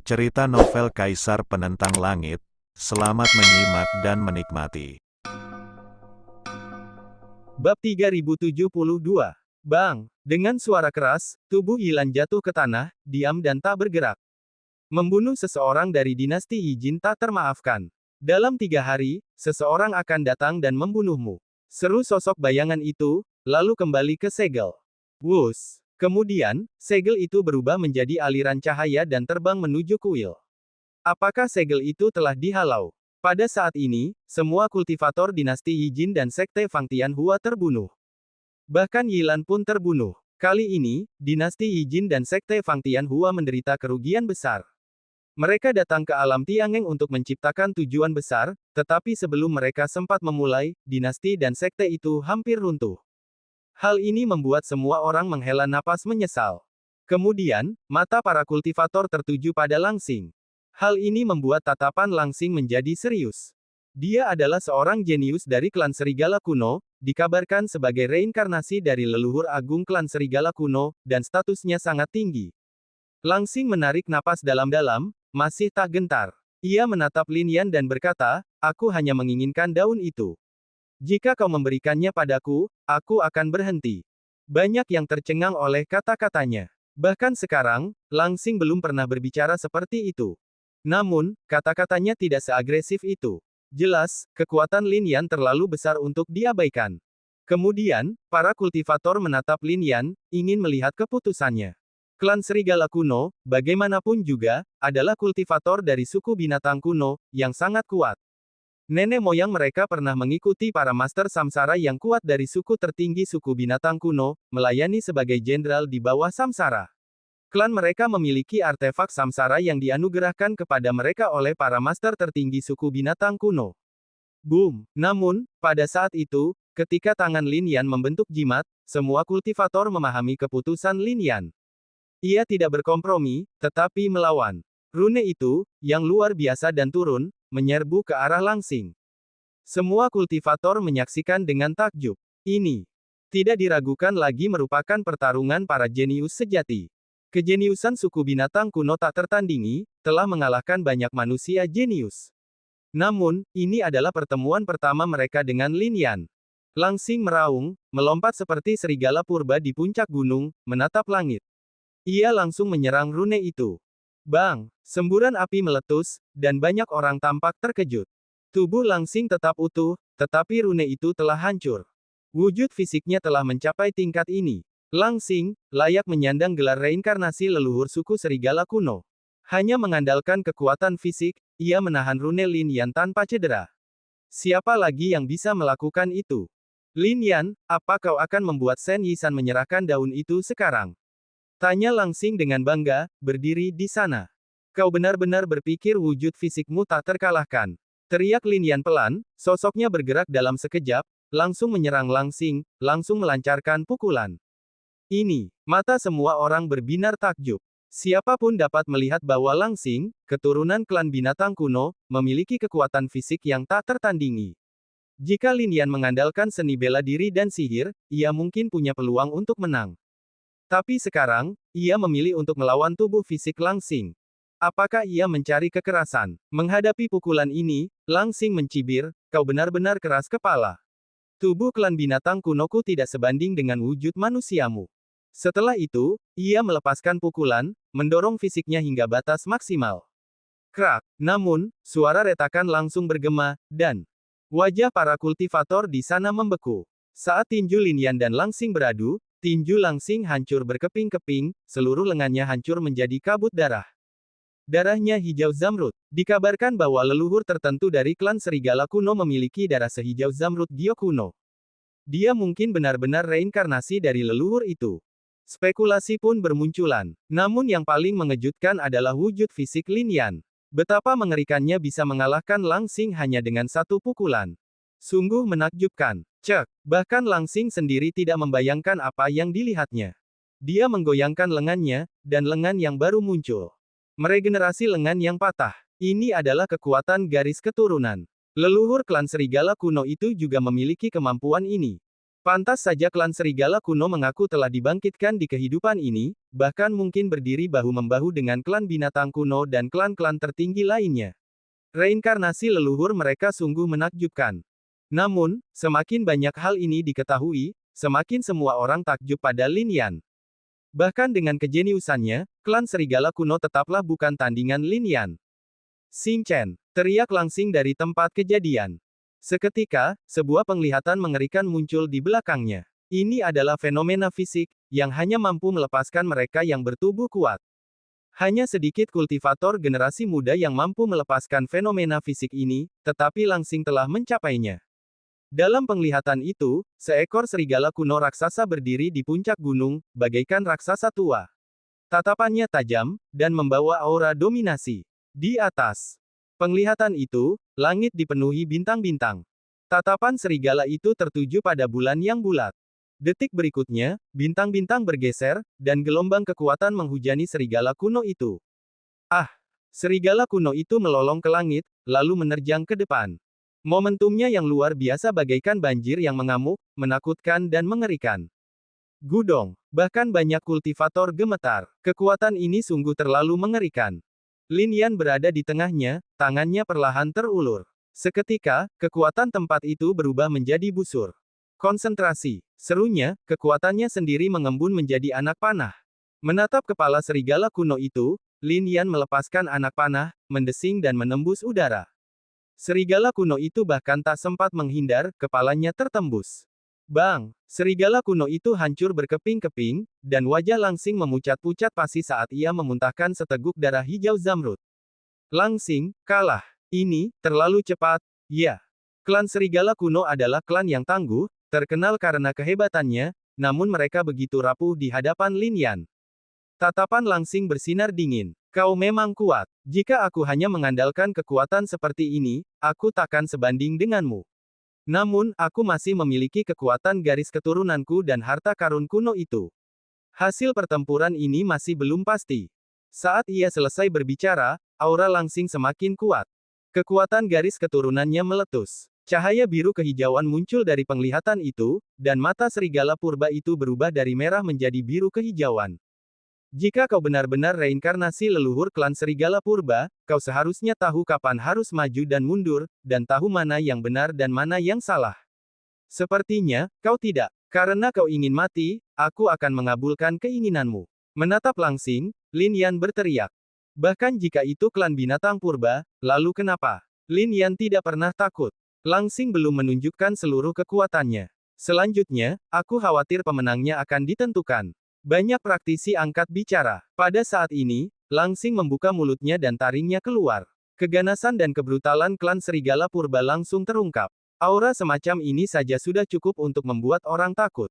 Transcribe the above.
Cerita novel Kaisar Penentang Langit. Selamat menyimak dan menikmati. Bab 3072. Bang! Dengan suara keras, tubuh Yilan jatuh ke tanah, diam dan tak bergerak. Membunuh seseorang dari dinasti Yijin tak termaafkan. Dalam 3 hari, seseorang akan datang dan membunuhmu. Seru sosok bayangan itu, lalu kembali ke segel. Wus! Kemudian, segel itu berubah menjadi aliran cahaya dan terbang menuju kuil. Apakah segel itu telah dihalau? Pada saat ini, semua kultivator dinasti Yijin dan sekte Fang Tianhua terbunuh. Bahkan Yilan pun terbunuh. Kali ini, dinasti Yijin dan sekte Fang Tianhua menderita kerugian besar. Mereka datang ke alam Tiangeng untuk menciptakan tujuan besar, tetapi sebelum mereka sempat memulai, dinasti dan sekte itu hampir runtuh. Hal ini membuat semua orang menghela napas menyesal. Kemudian, mata para kultivator tertuju pada Langsing. Hal ini membuat tatapan Langsing menjadi serius. Dia adalah seorang jenius dari klan Serigala Kuno, dikabarkan sebagai reinkarnasi dari leluhur agung klan Serigala Kuno, dan statusnya sangat tinggi. Langsing menarik napas dalam-dalam, masih tak gentar. Ia menatap Lin Yan dan berkata, "Aku hanya menginginkan daun itu. Jika kau memberikannya padaku, aku akan berhenti." Banyak yang tercengang oleh kata-katanya. Bahkan sekarang, Langsing belum pernah berbicara seperti itu. Namun, kata-katanya tidak seagresif itu. Jelas, kekuatan Lin Yan terlalu besar untuk diabaikan. Kemudian, para kultivator menatap Lin Yan, ingin melihat keputusannya. Klan Serigala Kuno, bagaimanapun juga, adalah kultivator dari suku binatang kuno, yang sangat kuat. Nenek moyang mereka pernah mengikuti para master samsara yang kuat dari suku tertinggi suku binatang kuno, melayani sebagai jenderal di bawah samsara. Klan mereka memiliki artefak samsara yang dianugerahkan kepada mereka oleh para master tertinggi suku binatang kuno. Boom! Namun, pada saat itu, ketika tangan Lin Yan membentuk jimat, semua kultivator memahami keputusan Lin Yan. Ia tidak berkompromi, tetapi melawan. Rune itu, yang luar biasa dan turun, menyerbu ke arah Langsing. Semua kultivator menyaksikan dengan takjub. Ini tidak diragukan lagi merupakan pertarungan para jenius sejati. Kejeniusan suku binatang kuno tak tertandingi, telah mengalahkan banyak manusia jenius. Namun, ini adalah pertemuan pertama mereka dengan Lin Yan. Langsing meraung, melompat seperti serigala purba di puncak gunung, menatap langit. Ia langsung menyerang rune itu. Bang! Semburan api meletus, dan banyak orang tampak terkejut. Tubuh Langsing tetap utuh, tetapi rune itu telah hancur. Wujud fisiknya telah mencapai tingkat ini. Langsing, layak menyandang gelar reinkarnasi leluhur suku Serigala Kuno. Hanya mengandalkan kekuatan fisik, ia menahan rune Lin Yan tanpa cedera. Siapa lagi yang bisa melakukan itu? Lin Yan, apa kau akan membuat Shen Yisan menyerahkan daun itu sekarang? Tanya Langsing dengan bangga, berdiri di sana. Kau benar-benar berpikir wujud fisikmu tak terkalahkan. Teriak Lin Yan pelan, sosoknya bergerak dalam sekejap, langsung menyerang Langsing, langsung melancarkan pukulan. Ini, mata semua orang berbinar takjub. Siapapun dapat melihat bahwa Langsing, keturunan klan binatang kuno, memiliki kekuatan fisik yang tak tertandingi. Jika Lin Yan mengandalkan seni bela diri dan sihir, ia mungkin punya peluang untuk menang. Tapi sekarang, ia memilih untuk melawan tubuh fisik Langsing. Apakah ia mencari kekerasan? Menghadapi pukulan ini, Langsing mencibir, "Kau benar-benar keras kepala. Tubuh klan binatang kunoku tidak sebanding dengan wujud manusiamu." Setelah itu, ia melepaskan pukulan, mendorong fisiknya hingga batas maksimal. Krak! Namun, suara retakan langsung bergema, dan wajah para kultivator di sana membeku. Saat tinju Lin Yan dan Langsing beradu, tinju Langsing hancur berkeping-keping, seluruh lengannya hancur menjadi kabut darah. Darahnya hijau zamrud. Dikabarkan bahwa leluhur tertentu dari klan Serigala Kuno memiliki darah sehijau zamrud Gyo kuno. Dia mungkin benar-benar reinkarnasi dari leluhur itu. Spekulasi pun bermunculan. Namun yang paling mengejutkan adalah wujud fisik Lin Yan. Betapa mengerikannya bisa mengalahkan Langsing hanya dengan satu pukulan. Sungguh menakjubkan. Cek, bahkan Langsing sendiri tidak membayangkan apa yang dilihatnya. Dia menggoyangkan lengannya, dan lengan yang baru muncul. Meregenerasi lengan yang patah. Ini adalah kekuatan garis keturunan. Leluhur klan Serigala Kuno itu juga memiliki kemampuan ini. Pantas saja klan serigala kuno mengaku telah dibangkitkan di kehidupan ini, bahkan mungkin berdiri bahu-membahu dengan klan binatang kuno dan klan-klan tertinggi lainnya. Reinkarnasi leluhur mereka sungguh menakjubkan. Namun, semakin banyak hal ini diketahui, semakin semua orang takjub pada Lin Yan. Bahkan dengan kejeniusannya, klan serigala kuno tetaplah bukan tandingan Lin Yan. Xing Chen, teriak langsing dari tempat kejadian. Seketika, sebuah penglihatan mengerikan muncul di belakangnya. Ini adalah fenomena fisik, yang hanya mampu melepaskan mereka yang bertubuh kuat. Hanya sedikit kultivator generasi muda yang mampu melepaskan fenomena fisik ini, tetapi langsing telah mencapainya. Dalam penglihatan itu, seekor serigala kuno raksasa berdiri di puncak gunung, bagaikan raksasa tua. Tatapannya tajam, dan membawa aura dominasi. Di atas penglihatan itu, langit dipenuhi bintang-bintang. Tatapan serigala itu tertuju pada bulan yang bulat. Detik berikutnya, bintang-bintang bergeser, dan gelombang kekuatan menghujani serigala kuno itu. Ah! Serigala kuno itu melolong ke langit, lalu menerjang ke depan. Momentumnya yang luar biasa bagaikan banjir yang mengamuk, menakutkan dan mengerikan. Gudong! Bahkan banyak kultivator gemetar. Kekuatan ini sungguh terlalu mengerikan. Lin Yan berada di tengahnya, tangannya perlahan terulur. Seketika, kekuatan tempat itu berubah menjadi busur. Konsentrasi, serunya, kekuatannya sendiri mengembun menjadi anak panah. Menatap kepala serigala kuno itu, Lin Yan melepaskan anak panah, mendesing dan menembus udara. Serigala kuno itu bahkan tak sempat menghindar, kepalanya tertembus. Bang! Serigala kuno itu hancur berkeping-keping, dan wajah langsing memucat-pucat pasi saat ia memuntahkan seteguk darah hijau zamrud. Langsing, kalah. Ini, terlalu cepat. Ya. Klan serigala kuno adalah klan yang tangguh, terkenal karena kehebatannya, namun mereka begitu rapuh di hadapan Lin Yan. Tatapan langsing bersinar dingin. Kau memang kuat. Jika aku hanya mengandalkan kekuatan seperti ini, aku takkan sebanding denganmu. Namun, aku masih memiliki kekuatan garis keturunanku dan harta karun kuno itu. Hasil pertempuran ini masih belum pasti. Saat ia selesai berbicara, aura langsing semakin kuat. Kekuatan garis keturunannya meletus. Cahaya biru kehijauan muncul dari penglihatan itu, dan mata serigala purba itu berubah dari merah menjadi biru kehijauan. Jika kau benar-benar reinkarnasi leluhur klan serigala purba, kau seharusnya tahu kapan harus maju dan mundur, dan tahu mana yang benar dan mana yang salah. Sepertinya, kau tidak. Karena kau ingin mati, aku akan mengabulkan keinginanmu. Menatap langsing, Lin Yan berteriak. Bahkan jika itu klan binatang purba, lalu kenapa? Lin Yan tidak pernah takut. Langsing belum menunjukkan seluruh kekuatannya. Selanjutnya, aku khawatir pemenangnya akan ditentukan. Banyak praktisi angkat bicara. Pada saat ini, langsing membuka mulutnya dan taringnya keluar. Keganasan dan kebrutalan klan serigala purba langsung terungkap. Aura semacam ini saja sudah cukup untuk membuat orang takut.